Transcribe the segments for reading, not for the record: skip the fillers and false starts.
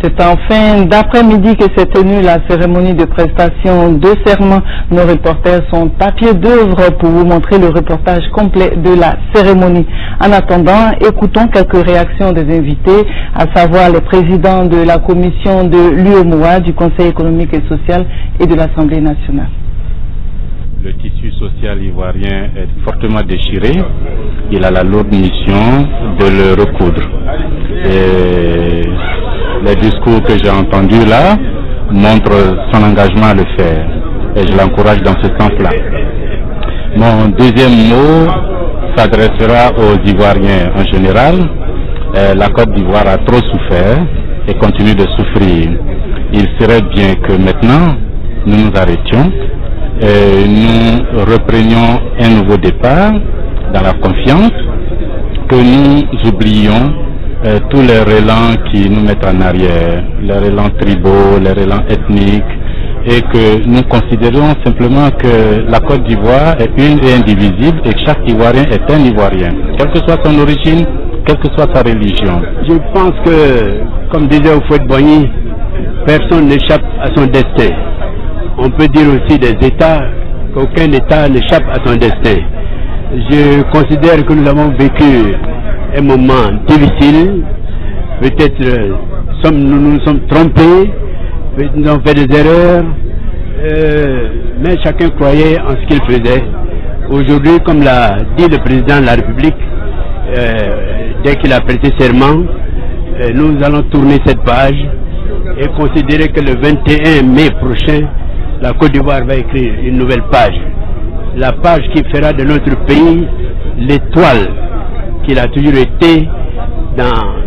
C'est en fin d'après-midi que s'est tenue la cérémonie de prestation de serment. Nos reporters sont à pied d'œuvre pour vous montrer le reportage complet de la cérémonie. En attendant, écoutons quelques réactions des invités, à savoir les présidents de la commission de l'UEMOA, du Conseil économique et social et de l'Assemblée nationale. Le tissu social ivoirien est fortement déchiré. Il a la lourde mission de le recoudre. Et les discours que j'ai entendus là montrent son engagement à le faire. Et je l'encourage dans ce sens-là. Mon deuxième mot s'adressera aux Ivoiriens en général. La Côte d'Ivoire a trop souffert et continue de souffrir. Il serait bien que maintenant nous nous arrêtions et nous reprenions un nouveau départ dans la confiance, que nous oublions tous les relents qui nous mettent en arrière, les relents tribaux, les relents ethniques, et que nous considérons simplement que la Côte d'Ivoire est une et indivisible et que chaque Ivoirien est un Ivoirien, quelle que soit son origine, quelle que soit sa religion. Je pense que, comme disait Houphouët-Boigny, personne n'échappe à son destin. On peut dire aussi des États qu'aucun État n'échappe à son destin. Je considère que nous avons vécu un moment difficile. Peut-être nous nous sommes trompés, nous avons fait des erreurs, mais chacun croyait en ce qu'il faisait. Aujourd'hui, comme l'a dit le président de la République, dès qu'il a prêté serment, nous allons tourner cette page et considérer que le 21 mai prochain, la Côte d'Ivoire va écrire une nouvelle page. La page qui fera de notre pays l'étoile qu'il a toujours été dans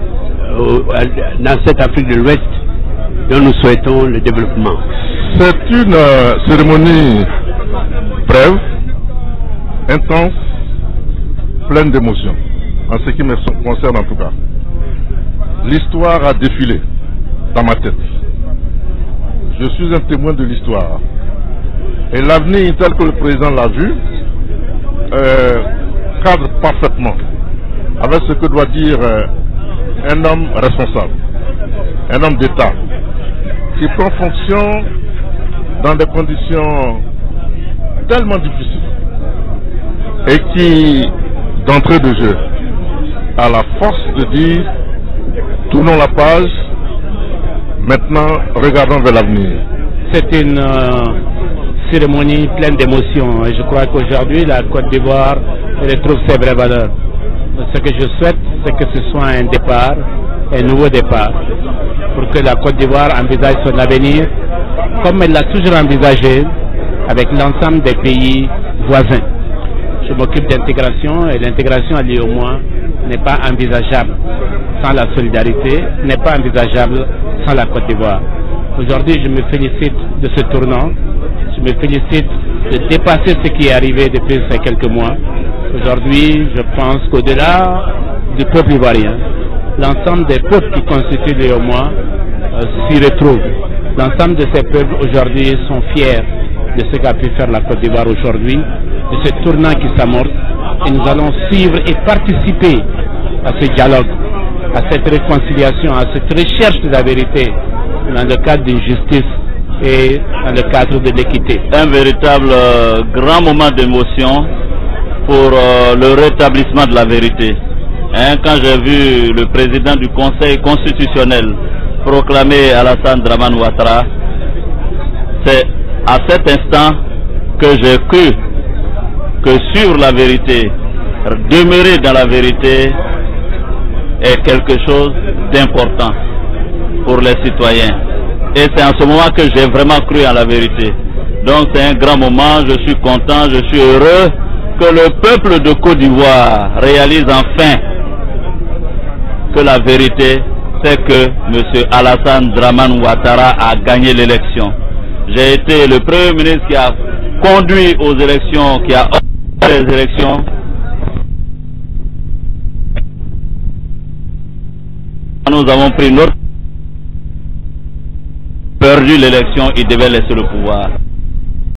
cette Afrique de l'Ouest dont nous souhaitons le développement. C'est une cérémonie brève, intense, pleine d'émotions, en ce qui me concerne en tout cas. L'histoire a défilé dans ma tête. Je suis un témoin de l'histoire. Et l'avenir tel que le président l'a vu cadre parfaitement avec ce que doit dire un homme responsable, un homme d'État, qui prend fonction dans des conditions tellement difficiles et qui, d'entrée de jeu, a la force de dire tournons la page, maintenant regardons vers l'avenir. C'est une cérémonie pleine d'émotions et je crois qu'aujourd'hui la Côte d'Ivoire retrouve ses vraies valeurs. Ce que je souhaite, c'est que ce soit un départ, un nouveau départ, pour que la Côte d'Ivoire envisage son avenir comme elle l'a toujours envisagé avec l'ensemble des pays voisins. Je m'occupe d'intégration et l'intégration à l'UEMOA n'est pas envisageable sans la solidarité, n'est pas envisageable sans la Côte d'Ivoire. Aujourd'hui, je me félicite de ce tournant, je me félicite de dépasser ce qui est arrivé depuis ces quelques mois. Aujourd'hui, je pense qu'au-delà du peuple ivoirien, l'ensemble des peuples qui constituent l'UEMOA s'y retrouvent. L'ensemble de ces peuples aujourd'hui sont fiers de ce qu'a pu faire la Côte d'Ivoire aujourd'hui, de ce tournant qui s'amorce, et nous allons suivre et participer à ce dialogue, à cette réconciliation, à cette recherche de la vérité dans le cadre d'une justice et dans le cadre de l'équité. Un véritable grand moment d'émotion pour le rétablissement de la vérité. Quand j'ai vu le président du Conseil constitutionnel proclamer Alassane Dramane Ouattara, c'est à cet instant que j'ai cru que suivre la vérité, demeurer dans la vérité est quelque chose d'important pour les citoyens. Et c'est en ce moment que j'ai vraiment cru en la vérité. Donc c'est un grand moment, je suis content, je suis heureux que le peuple de Côte d'Ivoire réalise enfin que la vérité, c'est que M. Alassane Dramane Ouattara a gagné l'élection. J'ai été le premier ministre qui a conduit aux élections, qui a organisé les élections. Nous avons pris notre perdu l'élection, il devait laisser le pouvoir.